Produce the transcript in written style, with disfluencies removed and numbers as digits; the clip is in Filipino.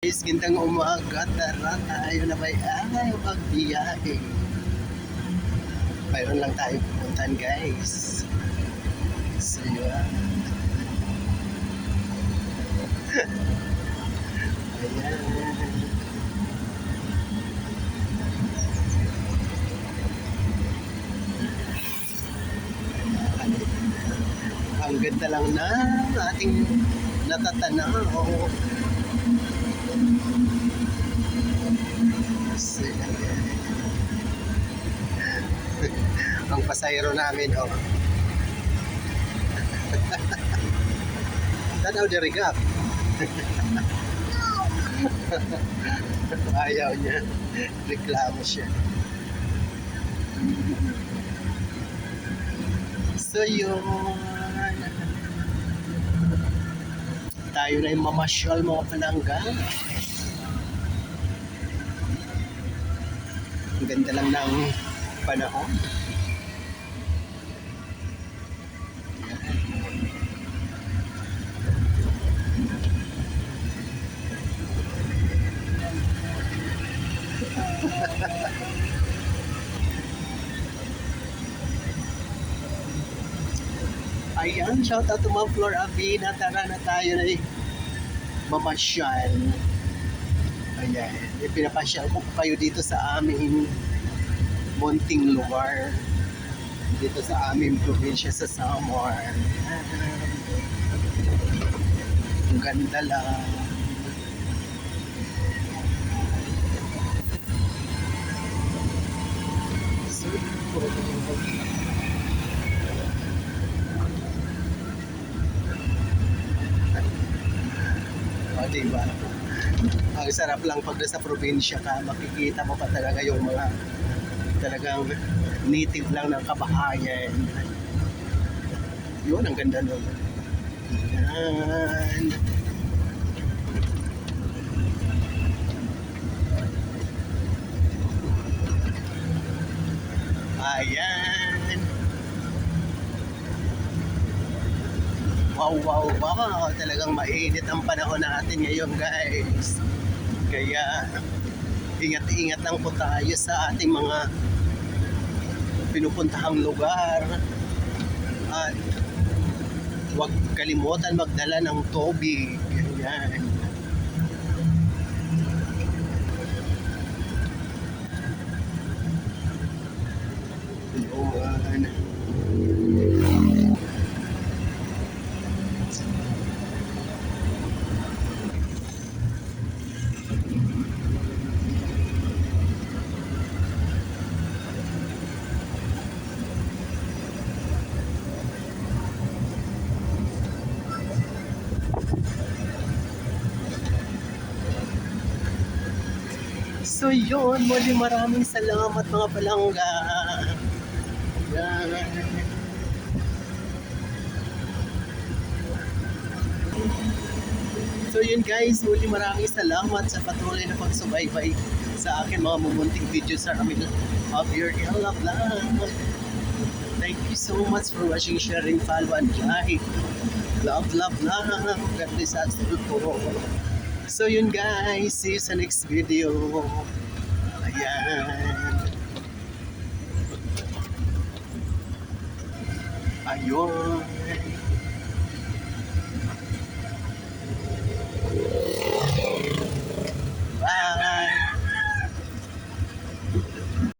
Guys, gandang umaga, tara tayo na may magbiyahe. Mayroon lang tayo pupuntahan guys. So yun. Ayan. Ang ganda lang na ating natatanaw. So, ang pasayro namin, oh. Tanaw dirigap. Ayaw niya. Reklamo siya. So yun. Tayo na yung mamasyal mga palangga. Ang ganda lang ng panahon. Ayan, shout out to Ma'am Flor Avina. Tara na tayo na mamasyal. Ayan, pinapasyal ko kayo dito sa aming munting lugar. Dito sa aming probinsya sa Samar. Ang ganda lang. O, diba? Ang sarap lang pag nasa probinsya ka, makikita mo pa talaga yung mga talagang native lang ng kabahayan. Yun, ang ganda nun. Yan. Ayan. Wow, wow, wow. Talagang mainit ang panahon natin ngayon, guys. Kaya, ingat-ingat lang po tayo sa ating mga pinupuntahang lugar. At huwag kalimutan magdala ng tubig. Ayan. Yun. So yun, muli maraming salamat mga palangga. Yan. So yun guys, muli maraming salamat sa patuloy na pagsubaybay sa akin mga mumunting videos sa amin of your Ella Vlog. Thank you so much for watching, sharing, follow, and like. Love, love, love. God bless us all. So yun guys, see you sa next video. Ayan. Ayun.